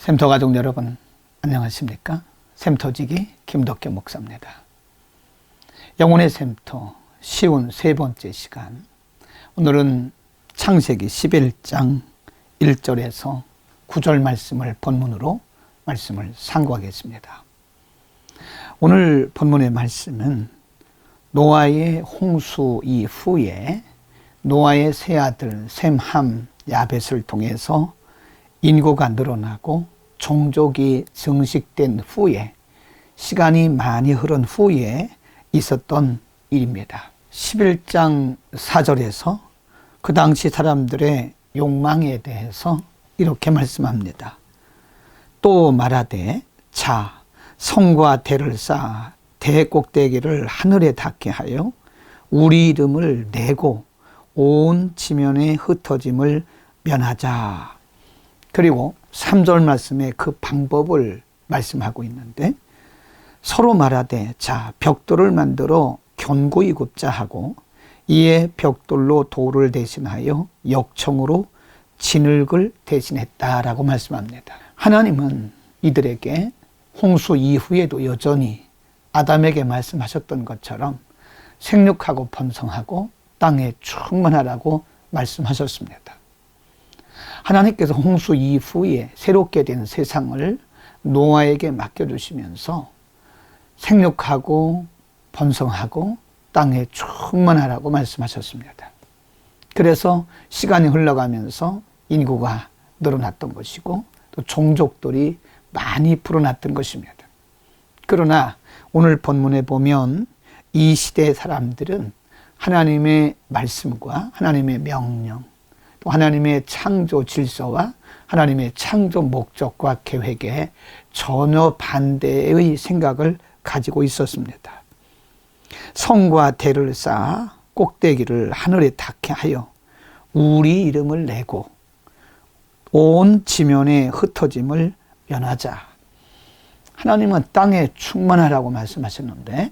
샘터 가족 여러분, 안녕하십니까? 샘터지기 김덕겸 목사입니다. 영혼의 샘터 쉬운 세 번째 시간, 오늘은 창세기 11장 1절에서 9절 말씀을 본문으로 말씀을 상고하겠습니다. 오늘 본문의 말씀은 노아의 홍수 이후에 노아의 세 아들 셈, 함, 야벳을 통해서 인구가 늘어나고 종족이 증식된 후에, 시간이 많이 흐른 후에 있었던 일입니다. 11장 4절에서 그 당시 사람들의 욕망에 대해서 이렇게 말씀합니다. 또 말하되 자, 성과 대를 쌓아 대 꼭대기를 하늘에 닿게 하여 우리 이름을 내고 온 지면에 흩어짐을 면하자. 그리고 3절 말씀에 그 방법을 말씀하고 있는데, 서로 말하되 자, 벽돌을 만들어 견고히 굽자 하고 이에 벽돌로 돌을 대신하여 역청으로 진흙을 대신했다라고 말씀합니다. 하나님은 이들에게 홍수 이후에도 여전히 아담에게 말씀하셨던 것처럼 생육하고 번성하고 땅에 충만하라고 말씀하셨습니다. 하나님께서 홍수 이후에 새롭게 된 세상을 노아에게 맡겨주시면서 생육하고 번성하고 땅에 충만하라고 말씀하셨습니다. 그래서 시간이 흘러가면서 인구가 늘어났던 것이고 또 종족들이 많이 불어났던 것입니다. 그러나 오늘 본문에 보면 이 시대의 사람들은 하나님의 말씀과 하나님의 명령, 또 하나님의 창조 질서와 하나님의 창조 목적과 계획에 전혀 반대의 생각을 가지고 있었습니다. 성과 대를 쌓아 꼭대기를 하늘에 닿게 하여 우리 이름을 내고 온 지면에 흩어짐을 면하자. 하나님은 땅에 충만하라고 말씀하셨는데,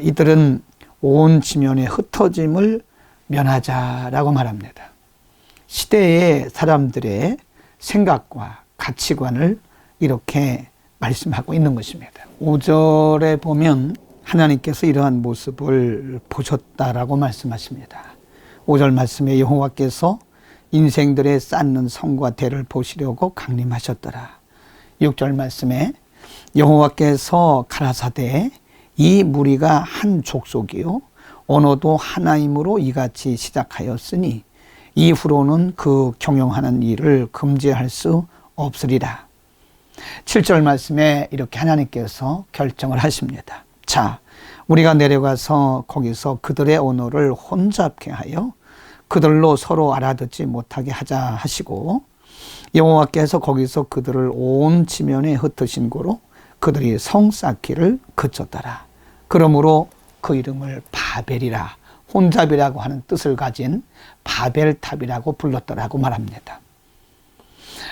이들은 온 지면에 흩어짐을 면하자라고 말합니다. 시대의 사람들의 생각과 가치관을 이렇게 말씀하고 있는 것입니다. 5절에 보면 하나님께서 이러한 모습을 보셨다라고 말씀하십니다. 5절 말씀에 여호와께서 인생들의 쌓는 성과 대를 보시려고 강림하셨더라. 6절 말씀에 여호와께서 가라사대 이 무리가 한 족속이요 언어도 하나임으로 이같이 시작하였으니 이후로는 그 경영하는 일을 금지할 수 없으리라. 7절 말씀에 이렇게 하나님께서 결정을 하십니다. 자, 우리가 내려가서 거기서 그들의 언어를 혼잡케 하여 그들로 서로 알아듣지 못하게 하자 하시고, 여호와께서 거기서 그들을 온 지면에 흩으신 고로 그들이 성 쌓기를 그쳤더라. 그러므로 그 이름을 바벨이라, 혼잡이라고 하는 뜻을 가진 바벨탑이라고 불렀더라고 말합니다.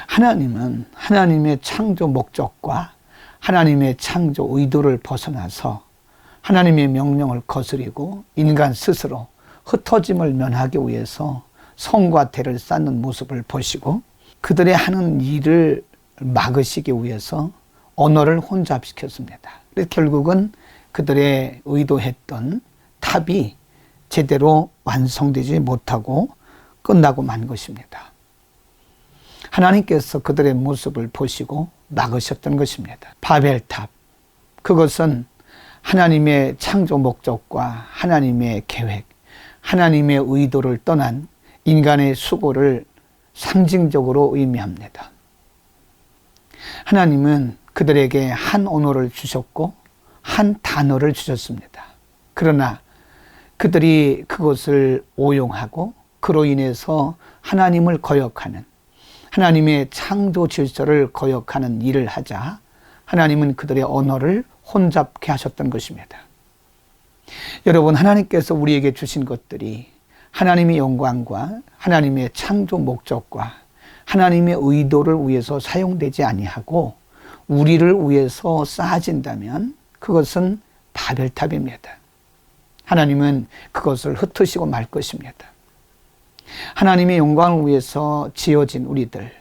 하나님은 하나님의 창조 목적과 하나님의 창조 의도를 벗어나서 하나님의 명령을 거스리고 인간 스스로 흩어짐을 면하기 위해서 성과 대를 쌓는 모습을 보시고, 그들의 하는 일을 막으시기 위해서 언어를 혼잡시켰습니다. 그래서 결국은 그들의 의도했던 탑이 제대로 완성되지 못하고 끝나고 만 것입니다. 하나님께서 그들의 모습을 보시고 막으셨던 것입니다. 바벨탑, 그것은 하나님의 창조 목적과 하나님의 계획, 하나님의 의도를 떠난 인간의 수고를 상징적으로 의미합니다. 하나님은 그들에게 한 언어를 주셨고 한 단어를 주셨습니다. 그러나 그들이 그것을 오용하고 그로 인해서 하나님을 거역하는, 하나님의 창조 질서를 거역하는 일을 하자 하나님은 그들의 언어를 혼잡케 하셨던 것입니다. 여러분, 하나님께서 우리에게 주신 것들이 하나님의 영광과 하나님의 창조 목적과 하나님의 의도를 위해서 사용되지 아니하고 우리를 위해서 쌓아진다면 그것은 바벨탑입니다. 하나님은 그것을 흩으시고 말 것입니다. 하나님의 영광을 위해서 지어진 우리들,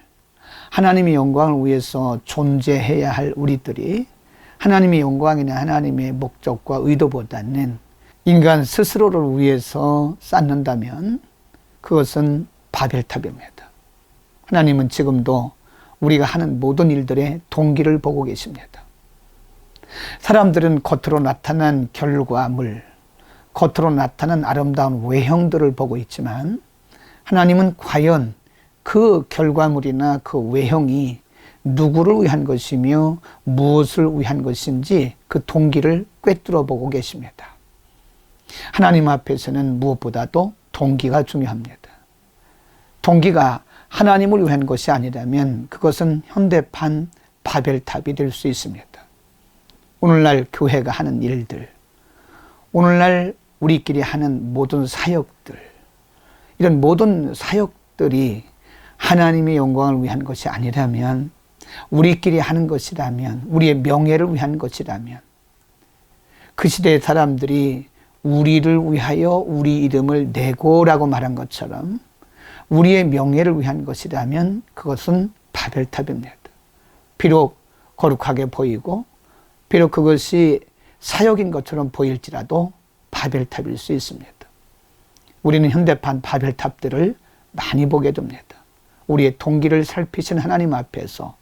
하나님의 영광을 위해서 존재해야 할 우리들이 하나님의 영광이나 하나님의 목적과 의도보다는 인간 스스로를 위해서 쌓는다면 그것은 바벨탑입니다. 하나님은 지금도 우리가 하는 모든 일들의 동기를 보고 계십니다. 사람들은 겉으로 나타난 결과물, 겉으로 나타난 아름다운 외형들을 보고 있지만 하나님은 과연 그 결과물이나 그 외형이 누구를 위한 것이며 무엇을 위한 것인지 그 동기를 꿰뚫어 보고 계십니다. 하나님 앞에서는 무엇보다도 동기가 중요합니다. 동기가 하나님을 위한 것이 아니라면 그것은 현대판 바벨탑이 될 수 있습니다. 오늘날 교회가 하는 일들, 오늘날 우리끼리 하는 모든 사역들, 이런 모든 사역들이 하나님의 영광을 위한 것이 아니라면, 우리끼리 하는 것이라면, 우리의 명예를 위한 것이라면, 그 시대의 사람들이 우리를 위하여 우리 이름을 내고라고 말한 것처럼 우리의 명예를 위한 것이라면 그것은 바벨탑입니다. 비록 거룩하게 보이고 비록 그것이 사역인 것처럼 보일지라도 바벨탑일 수 있습니다. 우리는 현대판 바벨탑들을 많이 보게 됩니다. 우리의 동기를 살피신 하나님 앞에서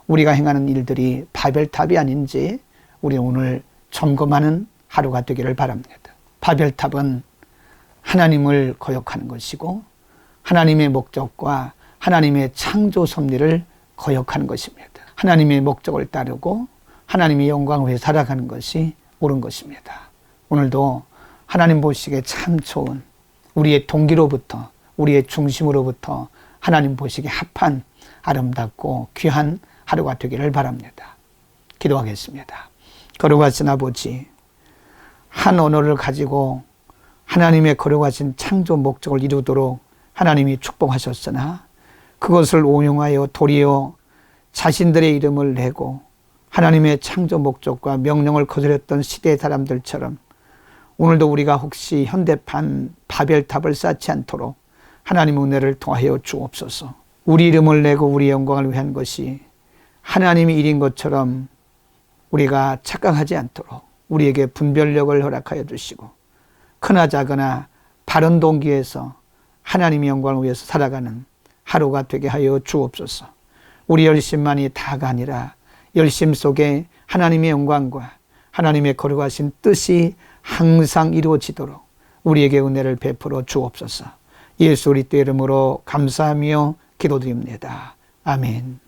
우리가 행하는 일들이 바벨탑이 아닌지 우리 오늘 점검하는 하루가 되기를 바랍니다. 바벨탑은 하나님을 거역하는 것이고 하나님의 목적과 하나님의 창조 섭리를 거역하는 것입니다. 하나님의 목적을 따르고 하나님의 영광을 위해 살아가는 것이 옳은 것입니다. 오늘도 하나님 보시기에 참 좋은 우리의 동기로부터, 우리의 중심으로부터 하나님 보시기에 합한 아름답고 귀한 하루가 되기를 바랍니다. 기도하겠습니다. 거룩하신 아버지, 한 언어를 가지고 하나님의 거룩하신 창조 목적을 이루도록 하나님이 축복하셨으나 그것을 오용하여 도리어 자신들의 이름을 내고 하나님의 창조 목적과 명령을 거스렸던 시대의 사람들처럼 오늘도 우리가 혹시 현대판 바벨탑을 쌓지 않도록 하나님의 은혜를 통하여 주옵소서. 우리 이름을 내고 우리 영광을 위한 것이 하나님의 일인 것처럼 우리가 착각하지 않도록 우리에게 분별력을 허락하여 주시고 크나 작으나 바른 동기에서 하나님의 영광을 위해서 살아가는 하루가 되게 하여 주옵소서. 우리 열심만이 다가 아니라 열심 속에 하나님의 영광과 하나님의 거룩하신 뜻이 항상 이루어지도록 우리에게 은혜를 베풀어 주옵소서. 예수 그리스도의 이름으로 감사하며 기도드립니다. 아멘.